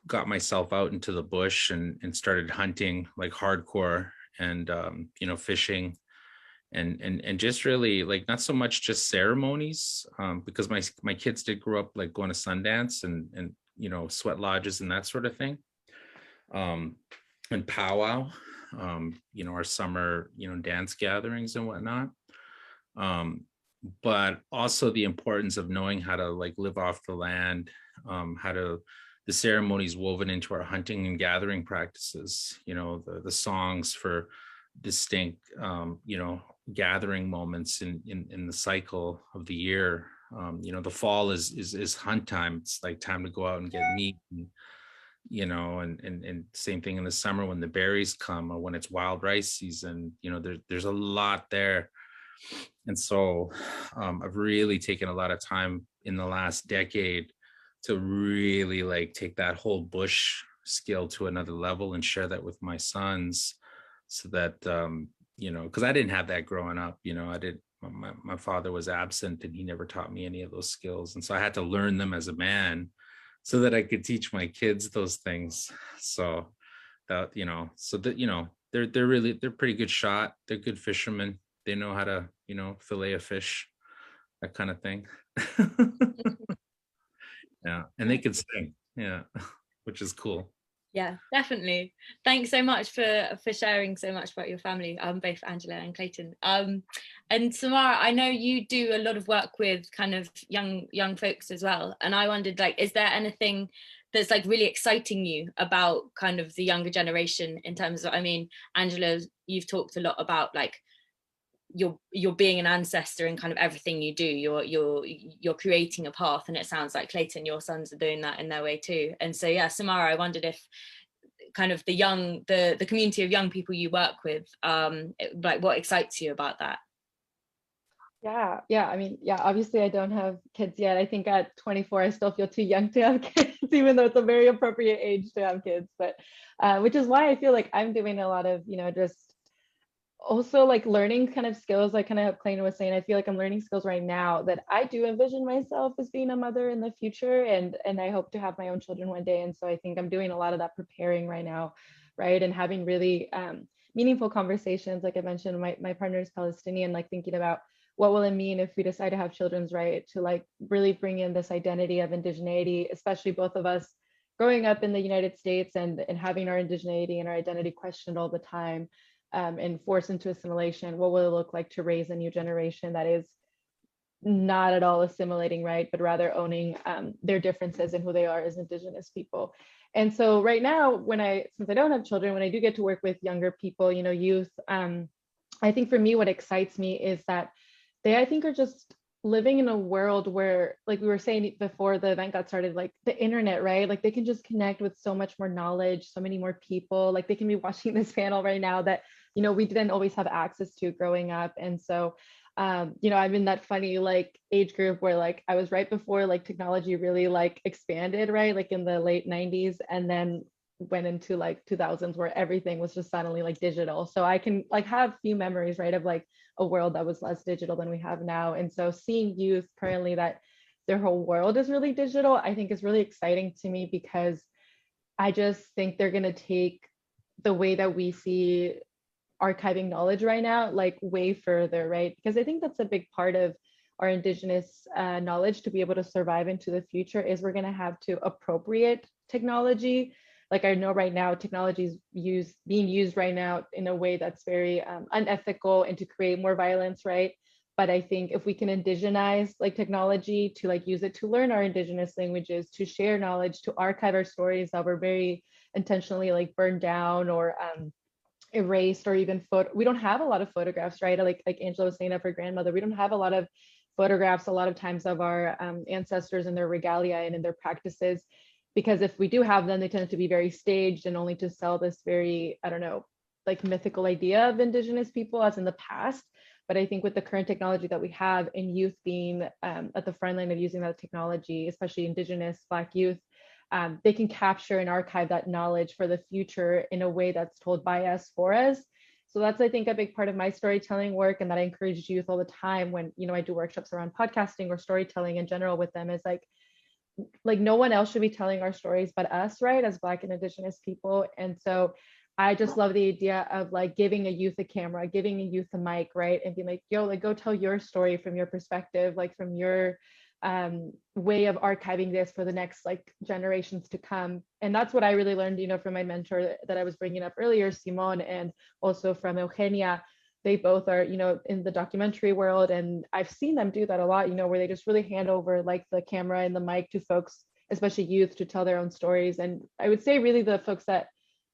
S1: got myself out into the bush and started hunting like hardcore, and fishing, and just really like not so much just ceremonies, because my kids did grow up like going to Sundance and sweat lodges and that sort of thing, and powwow, our summer dance gatherings and whatnot, but also the importance of knowing how to like live off the land, the ceremonies woven into our hunting and gathering practices, the songs for distinct gathering moments in the cycle of the year. The fall is hunt time. It's like time to go out and get meat, and same thing in the summer when the berries come, or when it's wild rice season. There's a lot there. And so I've really taken a lot of time in the last decade to really like take that whole bush skill to another level and share that with my sons, so that because I didn't have that growing up. My father was absent, and he never taught me any of those skills, and so I had to learn them as a man so that I could teach my kids those things. So that they're pretty good shot. They're good fishermen. They know how to fillet a fish, that kind of thing. Yeah, and they can sing, yeah, which is cool.
S4: Yeah, definitely. Thanks so much for sharing so much about your family, both Angela and Clayton. And Samara, I know you do a lot of work with kind of young folks as well, and I wondered, like, is there anything that's like really exciting you about kind of the younger generation, in terms of, I mean, Angela, you've talked a lot about like you're being an ancestor in kind of everything you do. You're creating a path, and it sounds like Clayton, your sons are doing that in their way too. And so yeah, Samara, I wondered if kind of the community of young people you work with, like what excites you about that?
S2: Yeah. I mean, yeah, obviously I don't have kids yet. I think at 24, I still feel too young to have kids, even though it's a very appropriate age to have kids. But which is why I feel like I'm doing a lot of, just also like learning kind of skills, like kind of Clayton was saying. I feel like I'm learning skills right now that I do envision myself as being a mother in the future, and I hope to have my own children one day. And so I think I'm doing a lot of that preparing right now, right? And having really meaningful conversations. Like I mentioned, my partner is Palestinian, like thinking about what will it mean if we decide to have children's right, to like really bring in this identity of indigeneity, especially both of us growing up in the United States and having our indigeneity and our identity questioned all the time. And forced into assimilation. What will it look like to raise a new generation that is not at all assimilating, right, but rather owning their differences and who they are as Indigenous people? And so right now, since I don't have children, when I do get to work with younger people, youth, I think for me, what excites me is that they, I think, are just living in a world where, like we were saying before the event got started, like the internet, right? Like they can just connect with so much more knowledge, so many more people. Like they can be watching this panel right now that, we didn't always have access to growing up. And so, I'm in that funny like age group where like I was right before like technology really like expanded, right? Like in the late 90s, and then went into like 2000s where everything was just suddenly like digital. So I can like have few memories, right, of like a world that was less digital than we have now. And so seeing youth currently that their whole world is really digital, I think is really exciting to me, because I just think they're going to take the way that we see archiving knowledge right now like way further, right? Because I think that's a big part of our Indigenous knowledge to be able to survive into the future, is we're going to have to appropriate technology. Like I know right now technology is being used right now in a way that's very unethical and to create more violence, right? But I think if we can indigenize like technology to like use it to learn our Indigenous languages, to share knowledge, to archive our stories that were very intentionally like burned down or erased, or even we don't have a lot of photographs, right? Like Angela was saying of her grandmother, we don't have a lot of photographs a lot of times of our ancestors and their regalia and in their practices, because if we do have them, they tend to be very staged and only to sell this very, I don't know, like mythical idea of Indigenous people as in the past. But I think with the current technology that we have, and youth being at the front line of using that technology, especially Indigenous Black youth, they can capture and archive that knowledge for the future in a way that's told by us for us. So that's, I think, a big part of my storytelling work, and that I encourage youth all the time when, I do workshops around podcasting or storytelling in general with them, is like no one else should be telling our stories but us, right, as Black and Indigenous people. And so I just love the idea of like giving a youth a camera, giving a youth a mic, right, and being like, yo, like go tell your story from your perspective, like from your way of archiving this for the next like generations to come. And that's what I really learned, from my mentor that I was bringing up earlier, Simon, and also from Eugenia. They both are, in the documentary world, and I've seen them do that a lot, where they just really hand over like the camera and the mic to folks, especially youth, to tell their own stories. And I would say really the folks that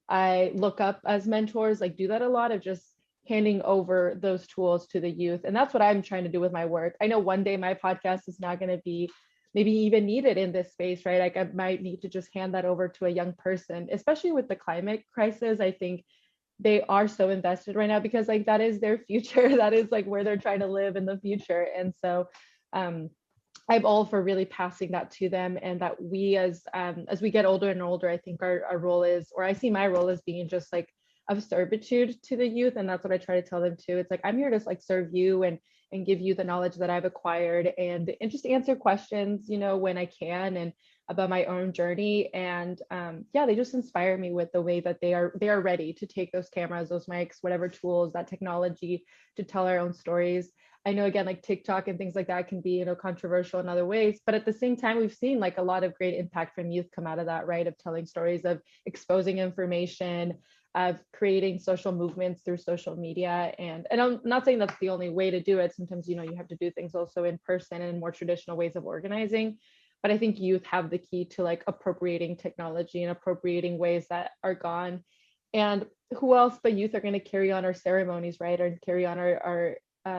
S2: I look up as mentors like do that a lot, of just handing over those tools to the youth. And that's what I'm trying to do with my work. I know one day my podcast is not going to be maybe even needed in this space, right? Like I might need to just hand that over to a young person, especially with the climate crisis. I think they are so invested right now because like that is their future. That is like where they're trying to live in the future. And so I'm all for really passing that to them, and that we as we get older and older, I think our role is, or I see my role as being just like of servitude to the youth. And that's what I try to tell them too. It's like, I'm here to like serve you and give you the knowledge that I've acquired, and just answer questions, when I can, and about my own journey. And yeah, they just inspire me with the way that they are ready to take those cameras, those mics, whatever tools, that technology, to tell our own stories. I know, again, like TikTok and things like that can be, controversial in other ways, but at the same time, we've seen like a lot of great impact from youth come out of that, right? Of telling stories, of exposing information, of creating social movements through social media. And I'm not saying that's the only way to do it. Sometimes, you have to do things also in person and more traditional ways of organizing. But I think youth have the key to like appropriating technology and appropriating ways that are gone. And who else but youth are going to carry on our ceremonies, right? Or carry on our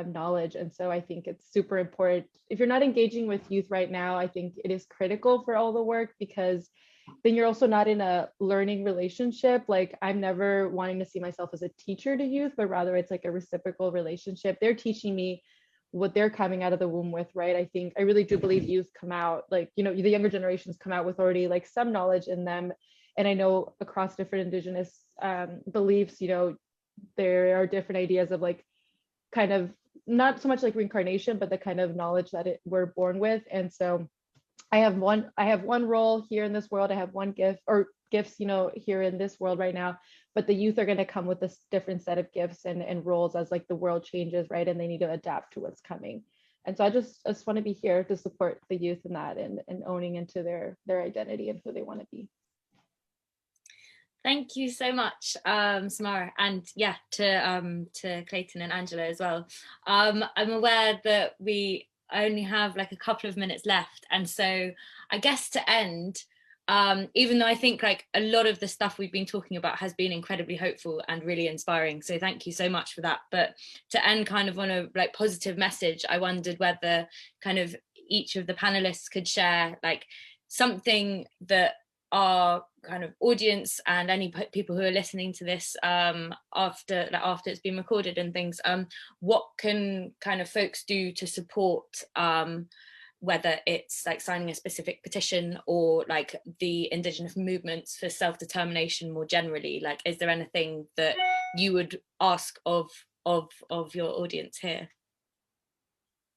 S2: knowledge. And so I think it's super important. If you're not engaging with youth right now, I think it is critical for all the work, because then you're also not in a learning relationship. Like I'm never wanting to see myself as a teacher to youth, but rather it's like a reciprocal relationship. They're teaching me what they're coming out of the womb with, right? I really do believe youth come out like, the younger generations come out with already like some knowledge in them. And I know across different Indigenous beliefs, there are different ideas of like kind of not so much like reincarnation, but the kind of knowledge that we're born with. And so I have one role here in this world. I have one gift or gifts, here in this world right now, but the youth are going to come with this different set of gifts and roles as like the world changes, right? And they need to adapt to what's coming. And so I just want to be here to support the youth in that, and owning into their identity and who they want to be.
S4: Thank you so much, Samara, and yeah, to Clayton and Angela as well. I'm aware that we only have like a couple of minutes left, and so I guess to end, even though I think like a lot of the stuff we've been talking about has been incredibly hopeful and really inspiring. So thank you so much for that. But to end kind of on a like positive message, I wondered whether kind of each of the panelists could share like something that our kind of audience and any people who are listening to this after it's been recorded and things, what can kind of folks do to support whether it's like signing a specific petition or like the Indigenous movements for self-determination more generally? Like, is there anything that you would ask of your audience here?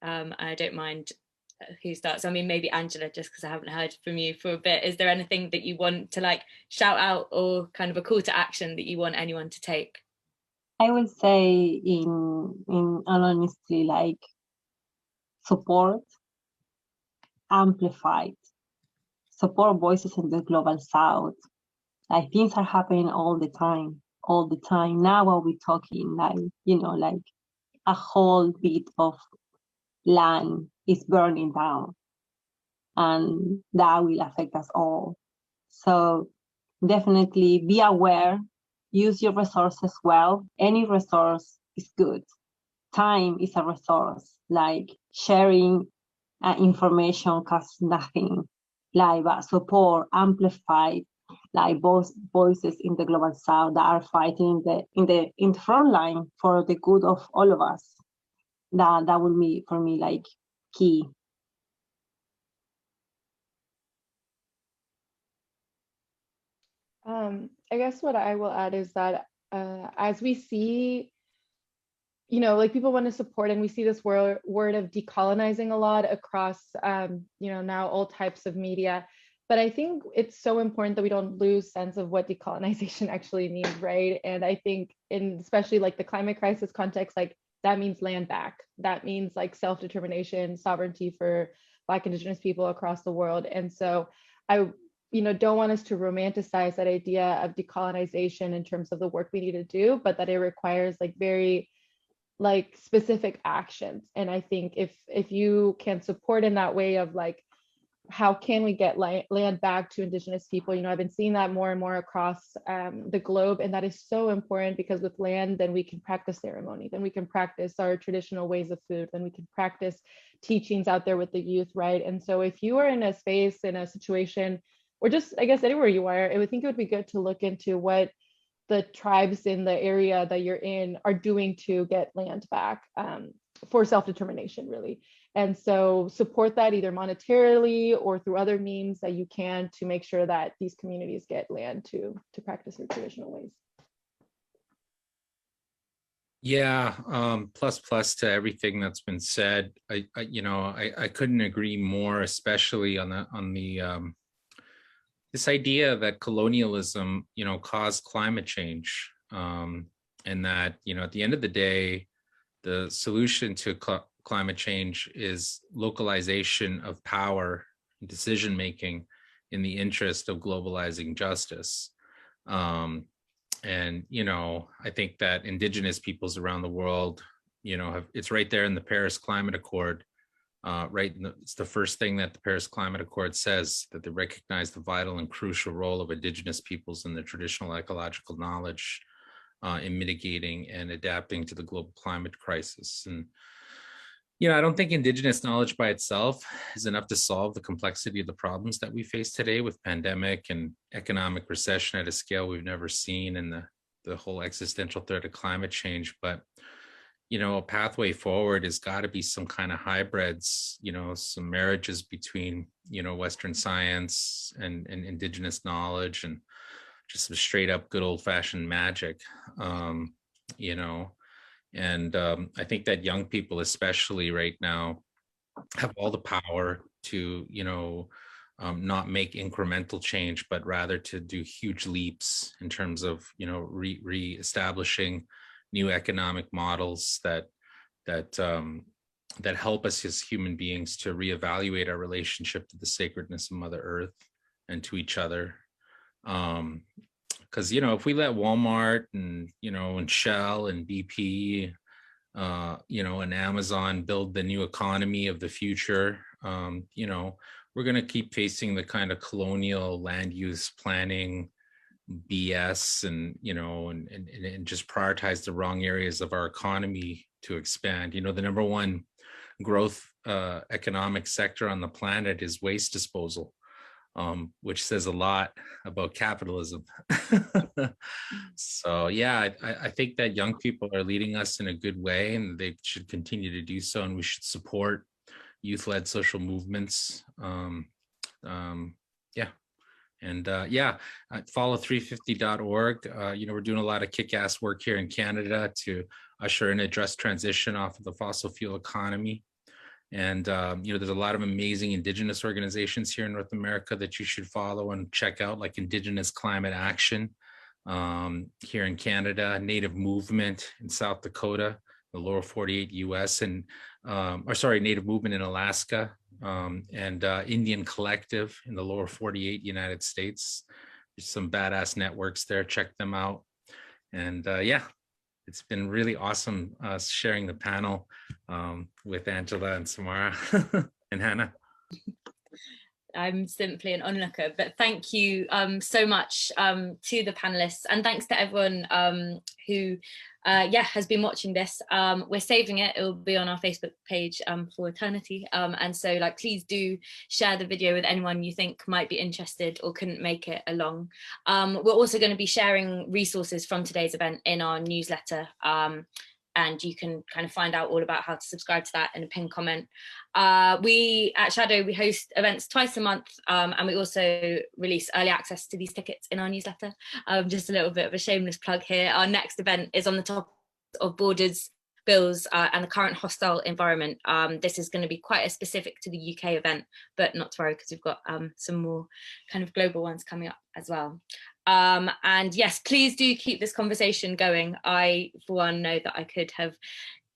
S4: I don't mind who starts. I mean, maybe Angela, just because I haven't heard from you for a bit. Is there anything that you want to like shout out, or kind of a call to action that you want anyone to take?
S3: I would say in all honesty, like support, amplify, support voices in the global south. Like things are happening all the time. Now while we're talking, like, you know, like a whole bit of land is burning down, and that will affect us all. So definitely be aware, use your resources well. Any resource is good. Time is a resource. Like sharing information costs nothing. Like, but support, amplify, like both voices in the global south that are fighting in the front line for the good of all of us. That will be for me like key.
S2: I guess what I will add is that as we see, you know, like people want to support, and we see this word of decolonizing a lot across, you know, now all types of media. But I think it's so important that we don't lose sense of what decolonization actually means, right? And I think in especially like the climate crisis context, like that means land back. That means like self-determination, sovereignty for Black, Indigenous people across the world. And so I, you know, don't want us to romanticize that idea of decolonization in terms of the work we need to do, but that it requires like very like specific actions. And I think if you can support in that way of like, how can we get land back to Indigenous people? You know, I've been seeing that more and more across the globe, and that is so important, because with land, then we can practice ceremony, then we can practice our traditional ways of food, then we can practice teachings out there with the youth, right? And so if you are in a space, in a situation, or just, I guess, anywhere you are, I would think it would be good to look into what the tribes in the area that you're in are doing to get land back for self-determination, really. And so support that either monetarily or through other means that you can, to make sure that these communities get land to practice their traditional ways.
S1: Yeah, plus to everything that's been said. I couldn't agree more, especially on the this idea that colonialism, you know, caused climate change, and that, you know, at the end of the day, the solution to climate change is localization of power and decision making in the interest of globalizing justice. And, you know, I think that Indigenous peoples around the world, you know, it's right there in the Paris Climate Accord. It's the first thing that the Paris Climate Accord says, that they recognize the vital and crucial role of Indigenous peoples and their traditional ecological knowledge in mitigating and adapting to the global climate crisis. And, you know, I don't think Indigenous knowledge by itself is enough to solve the complexity of the problems that we face today with pandemic and economic recession at a scale we've never seen, and the whole existential threat of climate change. But, you know, a pathway forward has got to be some kind of hybrids, you know, some marriages between, you know, Western science and Indigenous knowledge, and just some straight up good old fashioned magic, you know. And I think that young people, especially right now, have all the power to, you know, not make incremental change, but rather to do huge leaps in terms of, you know, re-establishing new economic models that help us as human beings to reevaluate our relationship to the sacredness of Mother Earth and to each other. Because, you know, if we let Walmart and, you know, and Shell and BP, you know, and Amazon build the new economy of the future, You know, we're going to keep facing the kind of colonial land use planning BS, and you know, and just prioritize the wrong areas of our economy to expand. You know, the number one growth economic sector on the planet is waste disposal, which says a lot about capitalism. So yeah, I think that young people are leading us in a good way, and they should continue to do so, and we should support youth-led social movements. Yeah. And yeah, follow 350.org. You know, we're doing a lot of kick-ass work here in Canada to usher in a just transition off of the fossil fuel economy. And, you know, there's a lot of amazing Indigenous organizations here in North America that you should follow and check out, like Indigenous Climate Action here in Canada, Native Movement in South Dakota, the lower 48 US, and, or sorry, Native Movement in Alaska, and Indian Collective in the lower 48 United States. There's some badass networks there, check them out. And yeah, it's been really awesome sharing the panel with Angela and Samara and Hannah.
S4: I'm simply an onlooker, but thank you so much to the panelists, and thanks to everyone who yeah, has been watching this. We're saving it. It will be on our Facebook page for eternity. And so like, please do share the video with anyone you think might be interested or couldn't make it along. We're also going to be sharing resources from today's event in our newsletter. And you can kind of find out all about how to subscribe to that in a pinned comment. We at Shado, we host events twice a month, and we also release early access to these tickets in our newsletter. Just a little bit of a shameless plug here. Our next event is on the topic of borders, bills, and the current hostile environment. This is going to be quite a specific to the UK event, but not to worry, because we've got some more kind of global ones coming up as well. And yes, please do keep this conversation going. I, for one, know that I could have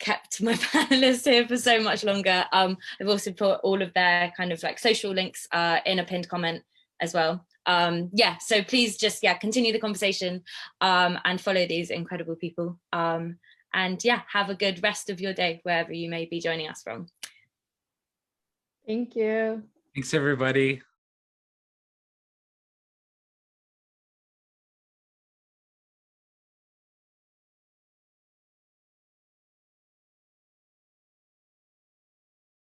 S4: kept my panelists here for so much longer. I've also put all of their kind of like social links in a pinned comment as well. Yeah, so please just, yeah, continue the conversation and follow these incredible people. And yeah, have a good rest of your day, wherever you may be joining us from.
S2: Thank you.
S1: Thanks, everybody.